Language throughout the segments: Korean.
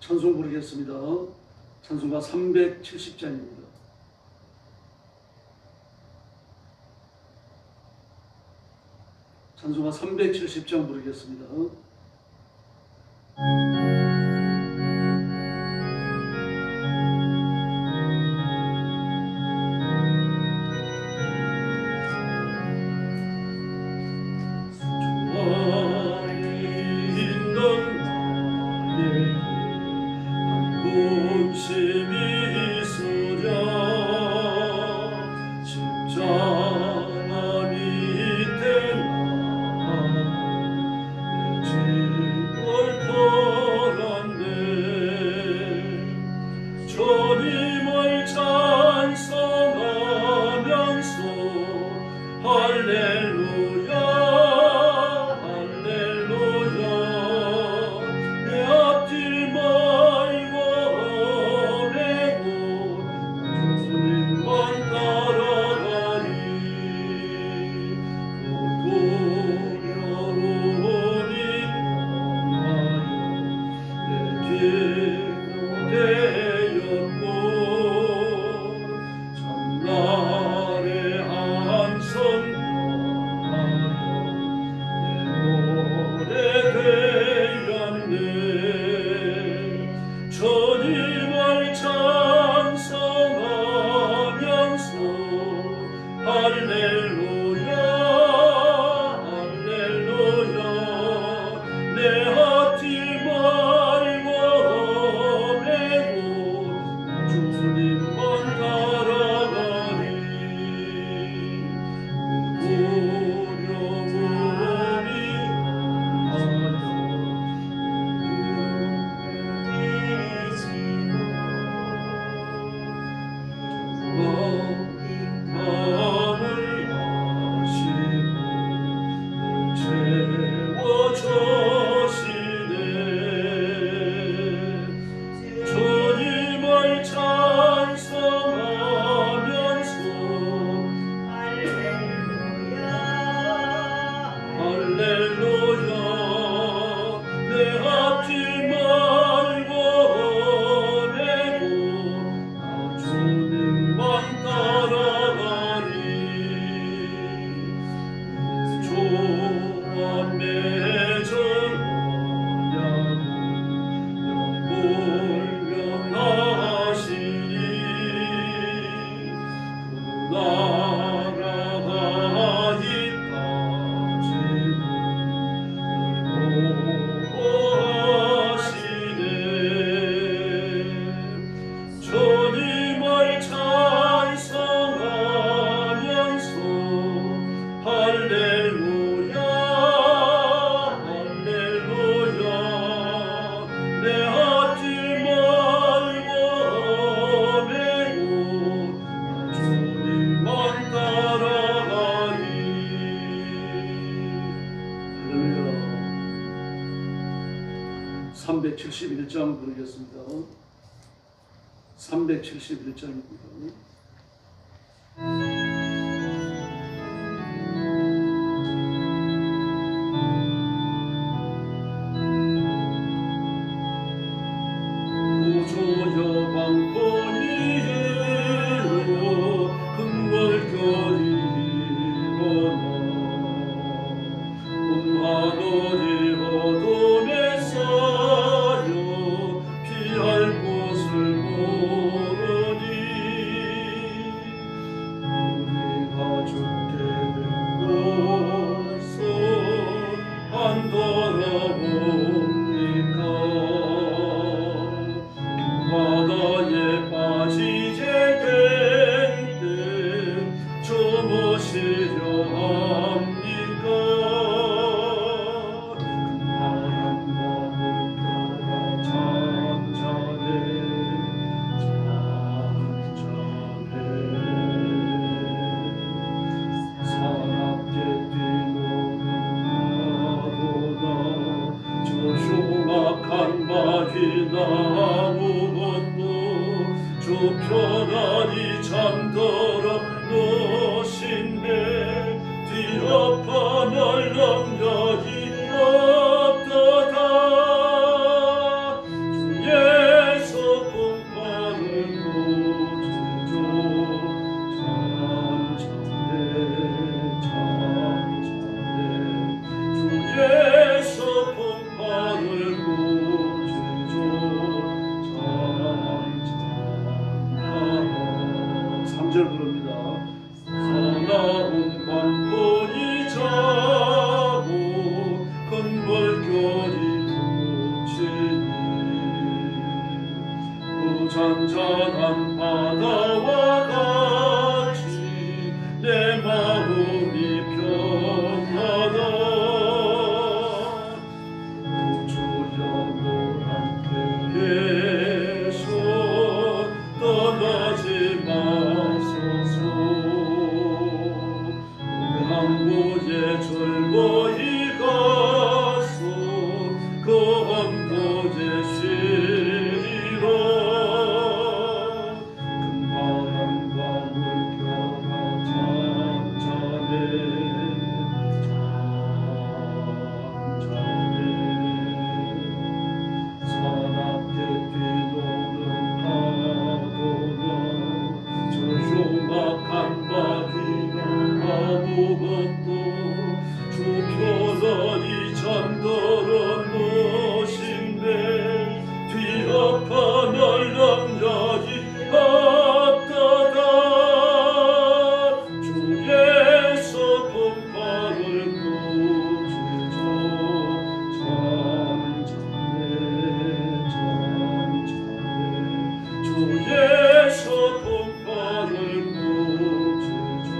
찬송 부르겠습니다. 찬송가 370장입니다. 찬송가 370장 부르겠습니다. 할렐루야. 371장 부르겠습니다. 371장입니다. 편안히 잠들어 노신내 뒤엎어 널 넘겨이 없도다 주의 잔잔한 바다와 같이 내 마음이 평하다. 주 영원한 계속 떠나지 마소서. 강보에 즐거이 가서 그 언덕에 쉬리라. 큰 바람과 물결아 잠잠해 사납게 뛰노는 파도나 저 흉악한 바위는 아무것도 주 편안히 잠들은 것인데 뒤아파 날랑야기 같다다. 주에서 분파를 꾸짖어 잠잠해 주에서 분파를 꾸짖어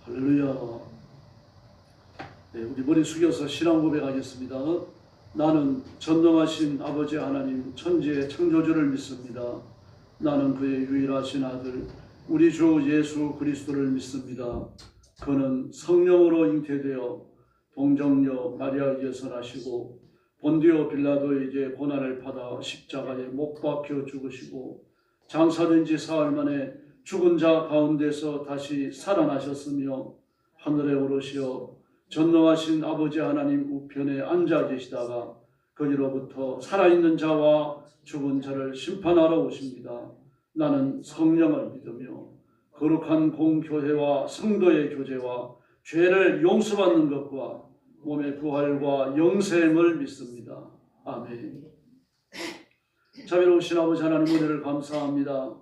할렐루야. 네, 우리 머리 숙여서 신앙 고백하겠습니다. 나는 전능하신 아버지 하나님 천지의 창조주를 믿습니다. 나는 그의 유일하신 아들 우리 주 예수 그리스도를 믿습니다. 그는 성령으로 잉태되어 동정녀 마리아에게서 나시고 본디오 빌라도에게 고난을 받아 십자가에 못 박혀 죽으시고 장사된 지 사흘 만에 죽은 자 가운데서 다시 살아나셨으며 하늘에 오르시어 전능하신 아버지 하나님 우편에 앉아 계시다가 거기로부터 살아있는 자와 죽은 자를 심판하러 오십니다. 나는 성령을 믿으며 거룩한 공교회와 성도의 교제와 죄를 용서받는 것과 몸의 부활과 영생을 믿습니다. 아멘. 자비로우신 아버지 하나님 은혜를 감사합니다.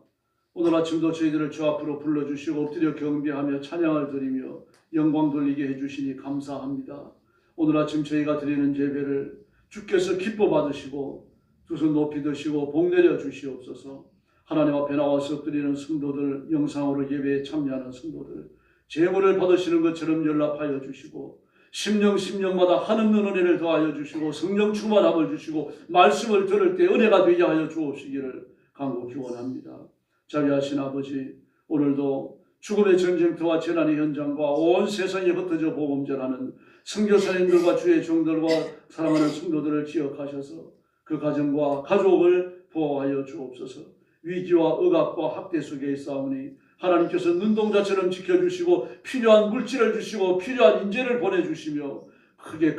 오늘 아침도 저희들을 주 앞으로 불러주시고 엎드려 경배하며 찬양을 드리며 영광 돌리게 해주시니 감사합니다. 오늘 아침 저희가 드리는 예배를 주께서 기뻐 받으시고 두 손 높이 드시고 복 내려 주시옵소서. 하나님 앞에 나와서 엎드리는 성도들, 영상으로 예배에 참여하는 성도들 제물을 받으시는 것처럼 연락하여 주시고 심령마다 한없는 은혜를 더하여 주시고 성령 충만함을 주시고 말씀을 들을 때 은혜가 되게 하여 주옵시기를 간곡히 원합니다. 자비하신 아버지, 오늘도 죽음의 전쟁터와 재난의 현장과 온 세상에 흩어져 복음전하는 선교사님들과 주의 종들과 사랑하는 성도들을 기억하셔서 그 가정과 가족을 보호하여 주옵소서. 위기와 억압과 학대 속에 있사오니 하나님께서 눈동자처럼 지켜주시고 필요한 물질을 주시고 필요한 인재를 보내주시며 크게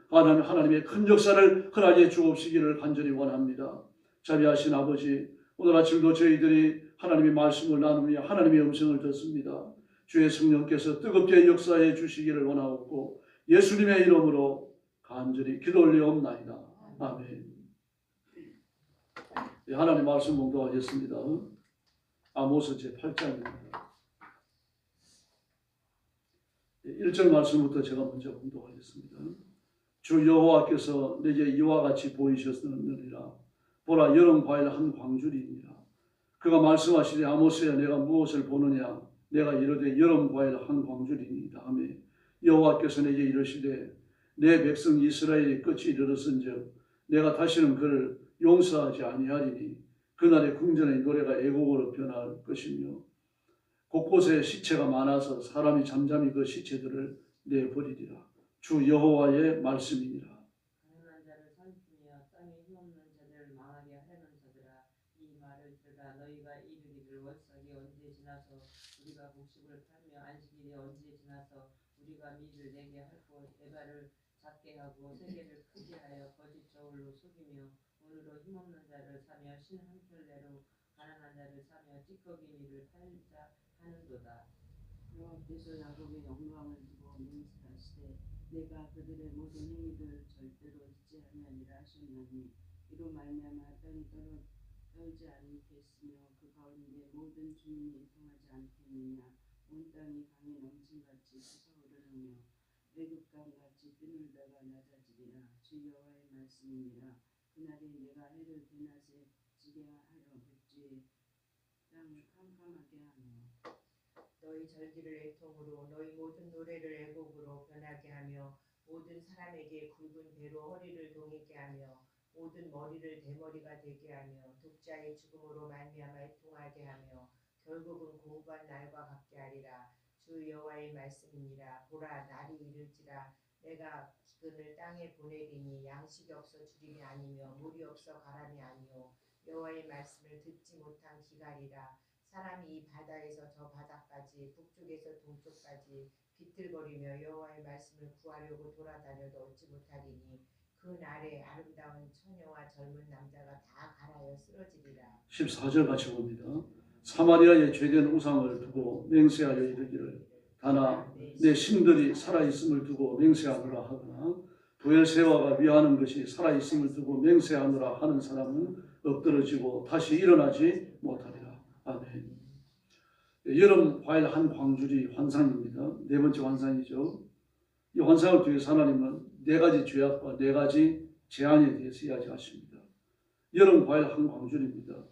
하나님의 큰 역사를 허락해 주옵시기를 간절히 원합니다. 자비하신 아버지, 오늘 아침도 저희들이 하나님의 말씀을 나누며 하나님의 음성을 듣습니다. 주의 성령께서 뜨겁게 역사해 주시기를 원하옵고 예수님의 이름으로 간절히 기도 올리옵나이다. 아멘. 네, 하나님 말씀 봉독하겠습니다. 아모스 제8장입니다. 1절 말씀부터 제가 먼저 봉독하겠습니다. 주 여호와께서 내게 이와 같이 보이셨느니라. 보라, 여름 과일 한 광줄이니라. 그가 말씀하시되 아모스야, 내가 무엇을 보느냐? 내가 이르되 여름 과일 한 광줄이니이다 하며 여호와께서 내게 이르시되 내 백성 이스라엘이 끝이 이르렀은즉 내가 다시는 그를 용서하지 아니하리니 그날의 궁전의 노래가 애곡으로 변할 것이며 곳곳에 시체가 많아서 사람이 잠잠히 그 시체들을 내버리리라. 주 여호와의 말씀이니라. 가난한 자를 삼키며 땅에 힘없는 자들을 망하게 하려는 자들아, 이 말을 들으라. 너희가 이르기를 월삭이 언제 지나서 우리가 곡식을 팔며 안식일이 언제 지나서 우리가 밀을 내게 할고 에바를 작게 하고 세계를 크게 하여 거짓 저울로 속이며 오늘도 힘없는 자를 사며 신 한 켤레로 가난한 자를 사며 찌꺼기 밀을 팔자 하는도다. 여호와께서 야곱의 영광을 두고 맹세하시되 내가 그들의 모든 행위를 절대로 잊지 아니하리라 하셨나니 이로 말미암아 땅이 떨지 않겠으며 그 가운데 모든 주민이 통하지 않겠느냐. 온 땅이 강에 넘침같이 솟아오르며 애국강같이 뛰놀다가 말씀입니다. 그날에 내가 해를 대낮에 지게 하여 붓지 땅을 캄캄하게 하며 너희 절기를 애통으로 너희 모든 노래를 애곡으로 변하게 하며 모든 사람에게 굵은 배로 허리를 동이게 하며 모든 머리를 대머리가 되게 하며 독자의 죽음으로 말미암아 애통하게 하며 결국은 공부한 날과 같게 하리라. 주 여호와의 말씀이니라. 보라, 날이 이를지라. 내가 기근을 땅에 보내리니 양식이 없어 주림이 아니며 물이 없어 가람이 아니요 여호와의 말씀을 듣지 못한 기갈이라. 사람이 이 바다에서 저 바다까지 북쪽에서 동쪽까지 비틀거리며 여호와의 말씀을 구하려고 돌아다녀도 얻지 못하리니 그 날에 아름다운 처녀와 젊은 남자가 다 갈아여 쓰러지리라. 14절 같이 봅니다. 사마리아에 죄된 우상을 두고 맹세하여 이르기를 다나 내 신들이 살아있음을 두고 맹세하노라 하거나 부엘세바가 위하는 것이 살아있음을 두고 맹세하노라 하는 사람은 엎드러지고 다시 일어나지 못하리라. 아멘. 여름 과일 한 광줄이 환상입니다. 네 번째 환상이죠. 이 환상을 통해서 하나님은 네 가지 죄악과 네 가지 재앙에 대해서 이야기하십니다. 여름 과일 한 광줄입니다.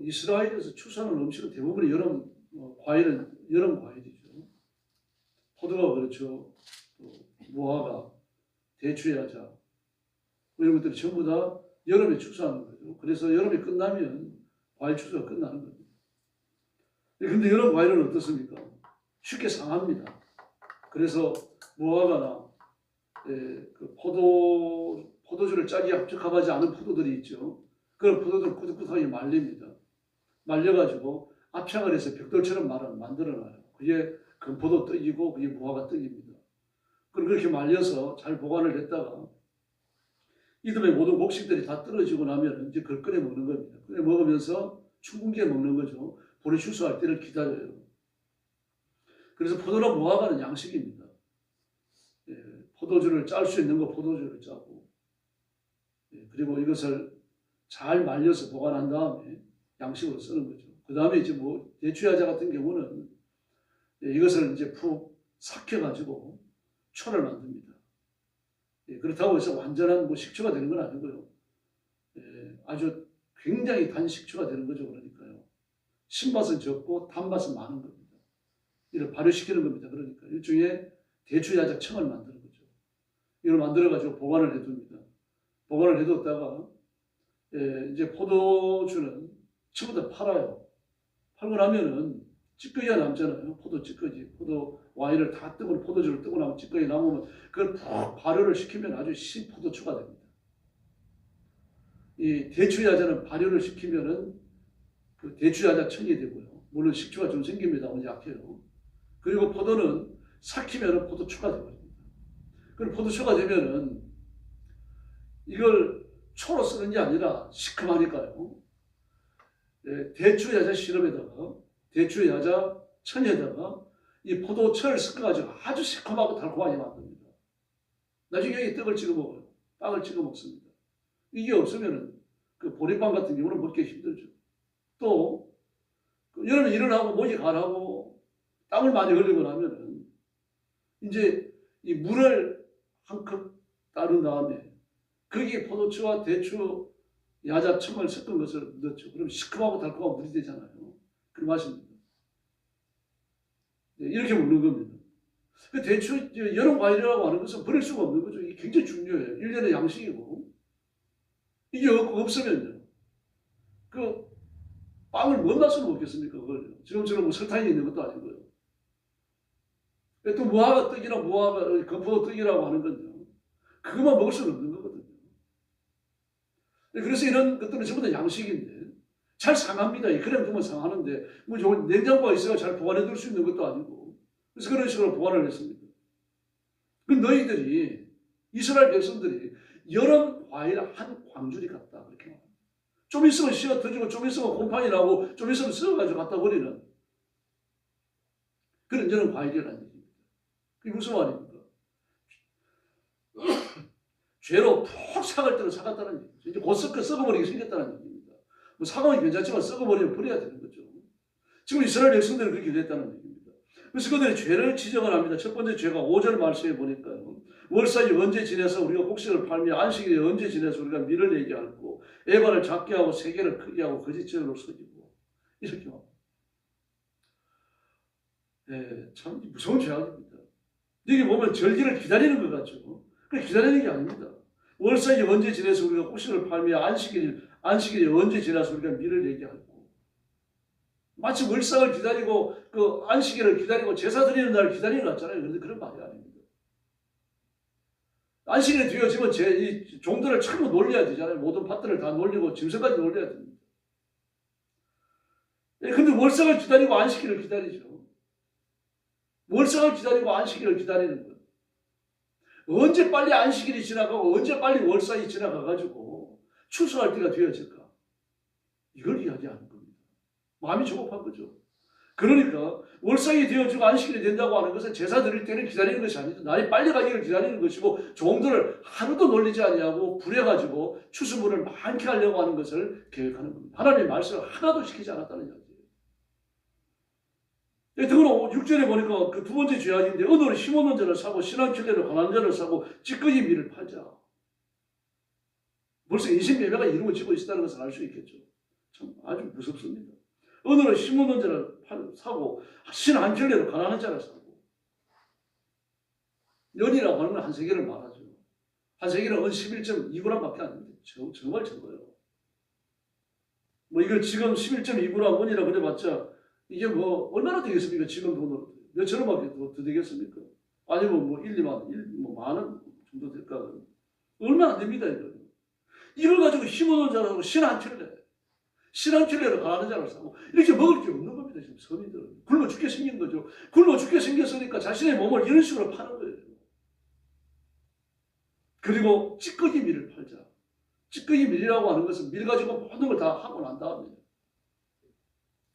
이스라엘에서 추수하는 음식은 대부분 여름 과일은 여름 과일이죠. 포도가 그렇죠. 또 무화과, 대추야자 이런 것들이 전부 다 여름에 추수하는 거죠. 그래서 여름이 끝나면 과일 추수가 끝나는 겁니다. 그런데 여름 과일은 어떻습니까? 쉽게 상합니다. 그래서 무화과나 그 포도주를 짜기 합적하지 않은 포도들이 있죠. 그런 포도들은 꾸덕꾸덕하게 말립니다. 말려가지고 압착을 해서 벽돌처럼 만들어놔요. 그게 금포도 떡이고 그게 무화과 떡입니다. 그럼 그렇게 말려서 잘 보관을 했다가 이듬해 모든 곡식들이 다 떨어지고 나면 이제 그걸 꺼내 먹는 겁니다. 꺼내 먹으면서 충분기에 먹는 거죠. 볼이 추수할 때를 기다려요. 그래서 포도나 무화과는 양식입니다. 포도주를 짤 수 있는 거 포도주를 짜고 그리고 이것을 잘 말려서 보관한 다음에 양식으로 쓰는 거죠. 그 다음에 이제 대추야자 같은 경우는 이것을 이제 푹 삭혀가지고 초를 만듭니다. 그렇다고 해서 완전한 식초가 되는 건 아니고요. 아주 굉장히 단 식초가 되는 거죠. 그러니까요. 신맛은 적고 단맛은 많은 겁니다. 이를 발효시키는 겁니다. 그러니까 일종의 대추야자 청을 만드는 거죠. 이걸 만들어가지고 보관을 해둡니다. 보관을 해뒀다가 이제 포도주는 전부 다 팔아요. 팔고 나면은 찌꺼기가 남잖아요. 포도 찌꺼기, 포도 와인을 다 뜨고 포도주를 뜨고 나면 찌꺼기 남으면 그걸 푹 발효를 시키면 아주 신포도주가 됩니다. 이 대추야자는 발효를 시키면은 그 대추야자 청이 되고요. 물론 식초가 좀 생깁니다만 약해요. 그리고 포도는 삭히면은 포도주가 되거든요. 그럼 포도주가 되면은 이걸 초로 쓰는 게 아니라 시큼하니까요. 대추야자 시럽에다가 대추야자 천에다가 이 포도철을 섞어가지고 아주 시큼하고 달콤하게 만듭니다. 나중에 여기 떡을 찍어 먹어요. 빵을 찍어 먹습니다. 이게 없으면은 그 보리빵 같은 경우는 먹기 힘들죠. 또 여름에 일어나고 목이 가라고 땀을 많이 흘리고 나면은 이제 이 물을 한 컵 따른 다음에 거기에 포도주와 대추 야자청을 섞은 것을 넣죠. 그럼 시큼하고 달콤하고 물이 되잖아요. 그 맛입니다. 이렇게 먹는 겁니다. 그 대추 여름 과일이라고 하는 것은 버릴 수가 없는 거죠. 이게 굉장히 중요해요. 1년의 양식이고 이게 없으면요. 그 빵을 뭔 맛으로 먹겠습니까? 그걸 지금처럼 설탕이 있는 것도 아니고요. 또 무화과 떡이나 무화과 건포도 떡이라고 하는 건요. 그것만 먹을 수는 없는 거거든요. 그래서 이런 것들은 전부 다 양식인데 잘 상합니다. 그냥 두면 상하는데 냉장고가 있어야 잘 보관해 둘 수 있는 것도 아니고 그래서 그런 식으로 보관을 했습니다. 그 너희들이 이스라엘 백성들이 여름 과일 한 광줄이 같다 그렇게 말합니다. 좀 있으면 씨가 터지고 좀 있으면 곰팡이 나고 좀 있으면 썩어가지고 갖다 버리는 그런 여름 과일이라는 얘기입니다. 그게 무슨 말입니까? 죄로 푹 삭을 때는 삭았다는 얘기죠. 이제 곧 썩어버리게 생겼다는 얘기입니다. 뭐 사과는 괜찮지만 썩어버리면 버려야 되는 거죠. 지금 이스라엘 백성들은 그렇게 됐다는 얘기입니다. 그래서 그들이 죄를 지적을 합니다. 첫 번째 죄가 5절 말씀에 보니까요. 월삭이 언제 지내서 우리가 곡식을 팔며 안식일에 언제 지내서 우리가 밀을 내게 하고 에바를 작게 하고 세계를 크게 하고 거짓죄로 속이고 이렇게 합니다. 네, 참 무서운 죄악입니다. 여기 보면 절기를 기다리는 것 같죠. 그래 기다리는 게 아닙니다. 월삭이 언제 지내서 우리가 곡식을 팔며 안식일이 언제 지나서 우리가 밀을 내게 하고 마치 월삭을 기다리고 그 안식일을 기다리고 제사 드리는 날을 기다리는 것 같잖아요. 그런데 그런 말이 아닙니다. 안식일이 되어지면 이 종들을 참고 놀려야 되잖아요. 모든 밭들을 다 놀리고 짐승까지 놀려야 됩니다. 그런데 월삭을 기다리고 안식일을 기다리죠. 월삭을 기다리고 안식일을 기다리는 것. 언제 빨리 안식일이 지나가고 언제 빨리 월삭이 지나가가지고 추수할 때가 되어질까? 이걸 이야기하는 겁니다. 마음이 조급한 거죠. 그러니까 월삭이 되어지고 안식일이 된다고 하는 것은 제사 드릴 때는 기다리는 것이 아니다. 날이 빨리 가기를 기다리는 것이고 종들을 하루도 놀리지 아니하고 부려가지고 추수물을 많게 하려고 하는 것을 계획하는 겁니다. 하나님의 말씀을 하나도 시키지 않았다는 이야기예요. 더불어 6절에 보니까 그 두 번째 죄악인데 언어를 힘없는 자를 사고 신앙킬레로 가난한 자를 사고 찌꺼기 밀을 팔자. 벌써 인신매매가 이루어지고 있다는 것을 알 수 있겠죠. 참 아주 무섭습니다. 언어를 힘없는 자를 사고 신앙킬레로 가난한 자를 사고 연이라고 하는 건 한 세계를 말하죠. 한 세계는 은 11.2g밖에 안 됩니다. 정말 적어요. 뭐 이걸 지금 11.2g 원이라 그래봤자 이게 뭐 얼마나 되겠습니까? 지금 돈으로 몇천 원밖에 더 되겠습니까? 아니면 뭐 1, 2만, 뭐 만 원 정도 될까? 얼마 안 됩니다. 이걸 가지고 힘없는 자라고 신앙킬레로 가난한 자를 사고 이렇게 먹을 게 없는 겁니다. 지금 서민들은 굶어 죽게 생긴 거죠. 굶어 죽게 생겼으니까 자신의 몸을 이런 식으로 파는 거예요. 그리고 찌꺼기 밀을 팔자. 찌꺼기 밀이라고 하는 것은 밀 가지고 모든 걸 다 하고 난 다음에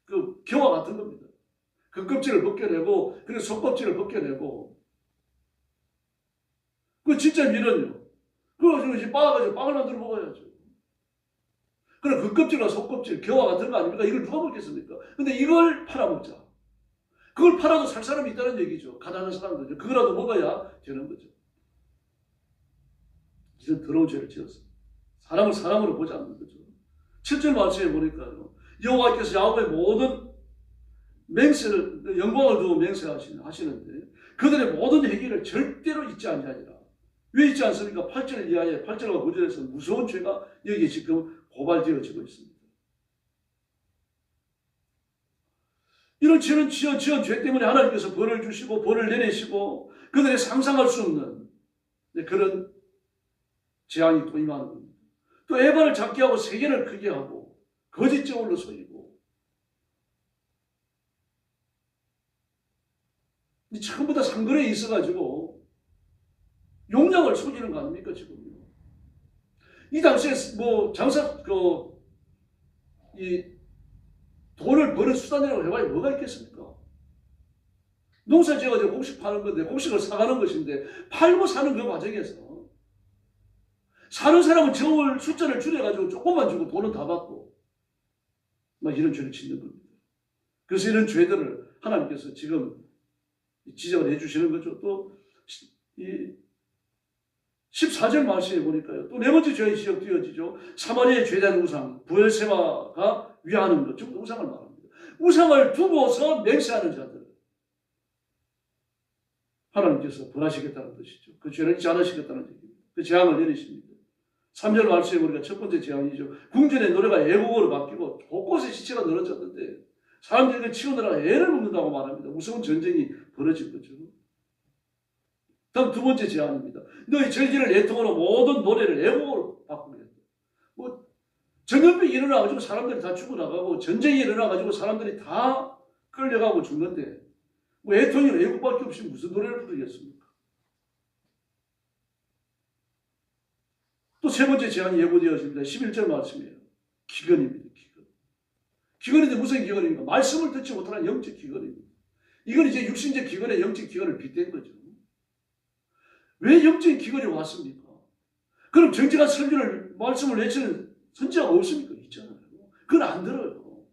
그 겨와 같은 겁니다. 그 껍질을 벗겨내고 그리고 속껍질을 벗겨내고 그 진짜 밀은요. 그래가지고 이제 빻아가지고 빵을 만들어 먹어야죠. 그럼 그 껍질과 속껍질 겨와 같은 거 아닙니까? 이걸 누가 먹겠습니까? 근데 이걸 팔아먹자. 그걸 팔아도 살 사람이 있다는 얘기죠. 가난한 사람들 그거라도 먹어야 되는 거죠. 이런 더러운 죄를 지었어요. 사람을 사람으로 보지 않는 거죠. 7절 말씀에 보니까요. 여호와께서 야곱의 모든 맹세를 영광을 두고 맹세하시는데 그들의 모든 행위를 절대로 잊지 아니하리라. 왜 잊지 않습니까? 8절 이하에 8절과 9절에서 무서운 죄가 여기에 지금 고발되어지고 있습니다. 이런 지은 죄 때문에 하나님께서 벌을 주시고 벌을 내리시고 그들의 상상할 수 없는 그런 재앙이 또 임하는 겁니다. 또 에바를 작게 하고 세계를 크게 하고 거짓 제물로 속이고 전부 다 상거래에 있어가지고 용량을 속이는 거 아닙니까 지금? 이 당시에 뭐 장사 이 돈을 버는 수단이라고 해봐야 뭐가 있겠습니까? 농사 지어가지고 곡식 파는 건데 곡식을 사가는 것인데 팔고 사는 그 과정에서 사는 사람은 정을 숫자를 줄여가지고 조금만 주고 돈은 다 받고 막 이런 죄를 짓는 겁니다. 그래서 이런 죄들을 하나님께서 지금 지적을 해주시는 거죠. 또 이 14절 말씀에 보니까요. 또 네 번째 죄의 지적되어지죠. 사마리아의 죄된 우상 브엘세바가 위하는 것, 즉 우상을 말합니다. 우상을 두고서 맹세하는 자들 하나님께서 벌하시겠다는 뜻이죠. 그 죄를 잊지 않으시겠다는 얘기입니다. 그 재앙을 내리십니다. 3절 말씀에 보니까 첫 번째 재앙이죠. 궁전의 노래가 애국어로 바뀌고 곳곳에 시체가 늘어졌는데 사람들이 치고 들어가 애를 먹는다고 말합니다. 무서운 전쟁이 벌어진 거죠. 다음 두 번째 재앙입니다. 너희 절기를 애통으로 모든 노래를 애국어로 바꾸겠다. 뭐 전염병이 일어나가지고 사람들이 다 죽어나가고 전쟁이 일어나가지고 사람들이 다 끌려가고 죽는데 뭐 애통이나 애국밖에 없이 무슨 노래를 부르겠습니까? 또 세 번째 재앙이 예고되어집니다. 11절 말씀이에요. 기근입니다. 기근인데 무슨 기근입니까? 말씀을 듣지 못하는 영적 기근입니다. 이건 이제 육신적 기근에 영적 기근을 빗댄 거죠. 왜 영적인 기근이 왔습니까? 그럼 정직한 설교를 말씀을 외치는 선지자가 없습니까? 있잖아요. 그건 안 들어요.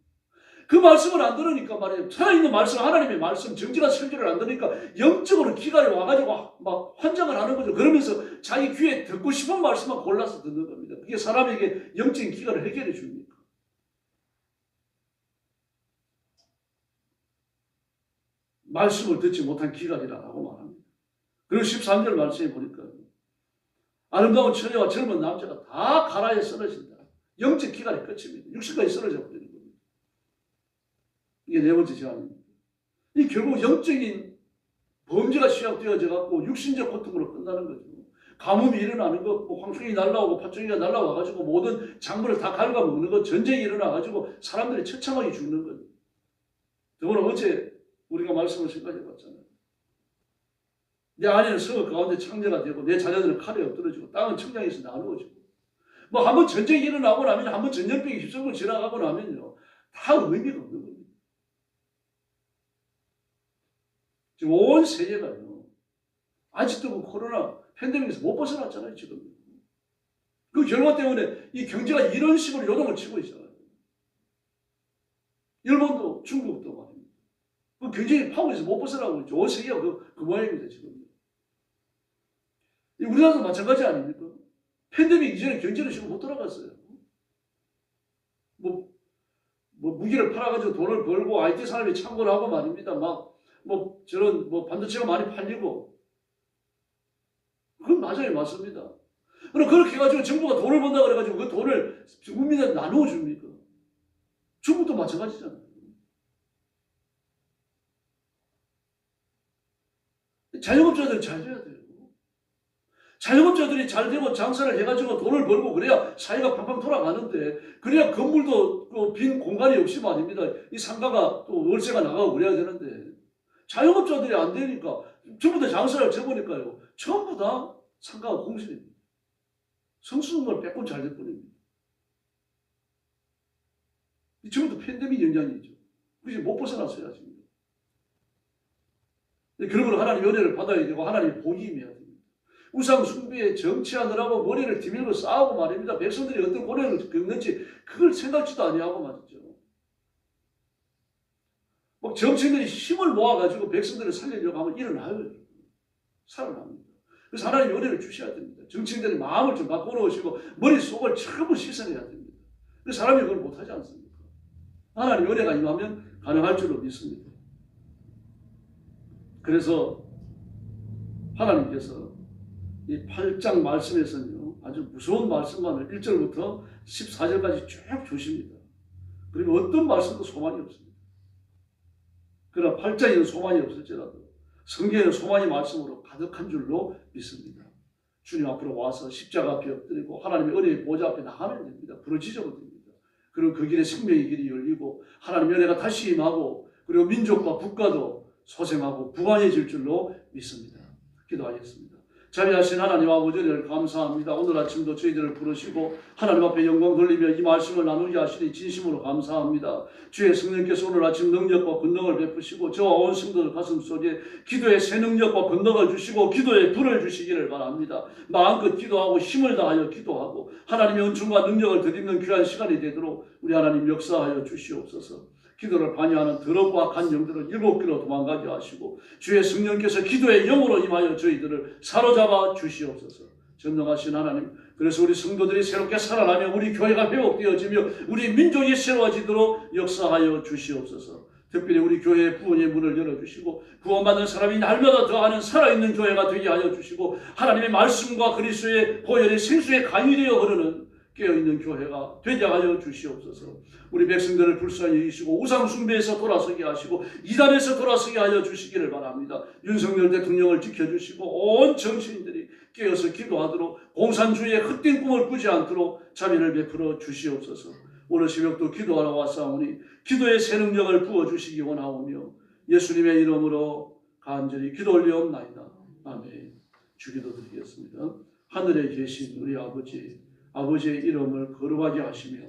그 말씀을 안 들으니까 말이에요. 살아있는 말씀, 하나님의 말씀, 정직한 설교를 안 들으니까 영적으로 기갈이 와가지고 막 환장을 하는 거죠. 그러면서 자기 귀에 듣고 싶은 말씀만 골라서 듣는 겁니다. 그게 사람에게 영적인 기갈을 해결해 줍니까? 말씀을 듣지 못한 기갈이라고 말합니다. 그리고 13절 말씀에 보니까 아름다운 처녀와 젊은 남자가 다 가라에 쓰러진다. 영적 기갈이 끝입니다. 육신까지 쓰러져 버리는 겁니다. 이게 네 번째 제안입니다. 이 결국 영적인 범죄가 시작되어져 갖고 육신적 고통으로 끝나는 거죠. 가뭄이 일어나는 것, 뭐 황충이 날라오고 팥종이가 날라와가지고 모든 작물을 다 갉아먹는 것, 전쟁이 일어나가지고 사람들이 처참하게 죽는 거죠. 더불어 어제 우리가 말씀을 생각해 봤잖아요. 내 아내는 성읍 가운데 창녀가 되고 내 자녀들은 칼에 엎드러지고 땅은 청량에서 나누어지고 뭐 한번 전쟁이 일어나고 나면 한번 전염병이 휩쓸고 지나가고 나면요 다 의미가 없는 겁니다. 지금 온 세계가요 아직도 그 코로나 팬데믹에서 못 벗어났잖아요 지금. 그 결과 때문에 이 경제가 이런 식으로 요동을 치고 있잖아요. 일본도 중국도 말입니다. 그 경제의 파워에서 못 벗어나고 있죠. 온 세계가 그 모양입니다 지금. 우리나라도 마찬가지 아닙니까? 팬데믹 이전에 경제는 지금 못 돌아갔어요. 뭐 무기를 팔아가지고 돈을 벌고 IT 산업에 창고를 하고 말입니다. 저런 반도체가 많이 팔리고. 그건 맞아요. 맞습니다. 그럼 그렇게 해가지고 정부가 돈을 번다 그래가지고 그 돈을 국민한테 나누어 줍니까? 중국도 마찬가지잖아요. 자영업자들 잘 돼야 돼요. 자영업자들이 잘 되고 장사를 해가지고 돈을 벌고 그래야 사회가 팡팡 돌아가는데 그래야 건물도 빈 공간이 없이 말입니다. 이 상가가 또 월세가 나가고 그래야 되는데 자영업자들이 안 되니까 전부 다 장사를 접으니까요. 전부 다 상가가 공실입니다. 성수는 빼곤 잘 될 뿐입니다. 전부 다 팬데믹 영향이죠. 그래서 못 벗어났어요. 지금. 그러므로 하나님의 은혜를 받아야 되고 하나님의 복이 임해야 됩니다. 우상 숭배에 정치하느라고 머리를 뒤밀고 싸우고 말입니다. 백성들이 어떤 고난을 겪는지 그걸 생각지도 아니하고 말이죠. 막 정치인들이 힘을 모아가지고 백성들을 살리려고 하면 일어나요. 살아납니다. 그래서 하나님의 은혜를 주셔야 됩니다. 정치인들이 마음을 좀 바꿔놓으시고 머릿속을 전부 씻어내야 됩니다. 그래서 사람이 그걸 못하지 않습니까? 하나님의 은혜가 임하면 가능할 줄로 믿습니다. 그래서 하나님께서 이 8장 말씀에서는요 아주 무서운 말씀만을 1절부터 14절까지 쭉 주십니다. 그리고 어떤 말씀도 소망이 없습니다. 그러나 8장에는 소망이 없을지라도 성경에는 소망의 말씀으로 가득한 줄로 믿습니다. 주님 앞으로 와서 십자가 앞에 엎드리고 하나님의 은혜의 보좌 앞에 나가면 됩니다. 부르짖어도 됩니다. 그리고 그 길에 생명의 길이 열리고 하나님의 은혜가 다시 임하고 그리고 민족과 국가도 소생하고 부강해질 줄로 믿습니다. 기도하겠습니다. 자비하신 하나님 아버지를 감사합니다. 오늘 아침도 저희들을 부르시고 하나님 앞에 영광 돌리며 이 말씀을 나누게 하시니 진심으로 감사합니다. 주의 성령께서 오늘 아침 능력과 권능을 베푸시고 저와 온 성도들 가슴속에 기도의 새 능력과 권능을 주시고 기도의 불을 주시기를 바랍니다. 마음껏 기도하고 힘을 다하여 기도하고 하나님의 은총과 능력을 덧입는 귀한 시간이 되도록 우리 하나님 역사하여 주시옵소서. 기도를 반의하는 더럽고 악한 영들을 일곱 길로 도망가게 하시고 주의 성령께서 기도의 영으로 임하여 저희들을 사로잡아 주시옵소서. 전능하신 하나님, 그래서 우리 성도들이 새롭게 살아나며 우리 교회가 회복되어지며 우리 민족이 새로워지도록 역사하여 주시옵소서. 특별히 우리 교회의 부흥의 문을 열어주시고 구원받는 사람이 날마다 더하는 살아있는 교회가 되게 하여 주시고 하나님의 말씀과 그리스도의 보혈의 생수에 간이되어 흐르는 깨어있는 교회가 되게 하여 주시옵소서. 우리 백성들을 불쌍히 여기시고 우상 숭배에서 돌아서게 하시고 이단에서 돌아서게 하여 주시기를 바랍니다. 윤석열 대통령을 지켜주시고 온 정치인들이 깨어서 기도하도록 공산주의의 헛된 꿈을 꾸지 않도록 자비를 베풀어 주시옵소서. 오늘 새벽도 기도하러 왔사오니 기도의 새 능력을 부어주시기 원하오며 예수님의 이름으로 간절히 기도 올리옵나이다. 아멘. 주기도 드리겠습니다. 하늘에 계신 우리 아버지, 아버지의 이름을 거룩하게 하시며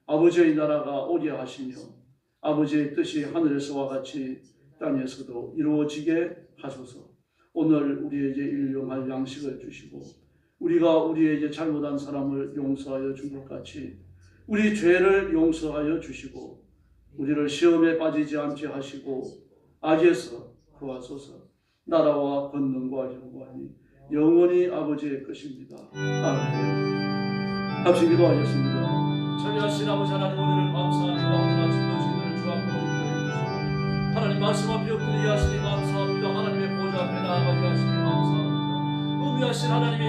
아버지의 나라가 오게 하시며 아버지의 뜻이 하늘에서와 같이 땅에서도 이루어지게 하소서. 오늘 우리에게 일용할 양식을 주시고 우리가 우리에게 잘못한 사람을 용서하여 준 것 같이 우리 죄를 용서하여 주시고 우리를 시험에 빠지지 않게 하시고 악에서 구하소서. 나라와 권능과 영광이 영원히 아버지의 것입니다. 아멘. 같이 기도하겠습니다. 참여하신 아버지 하나님, 오늘을 감사합니다. 오늘 아침도 저희들을 주 앞으로 인도해 주시고 하나님 말씀 앞에 엎드리게 하시니 감사합니다. 하나님의 보좌 앞에 나아가게 하시니 감사합니다. 의미하신 하나님의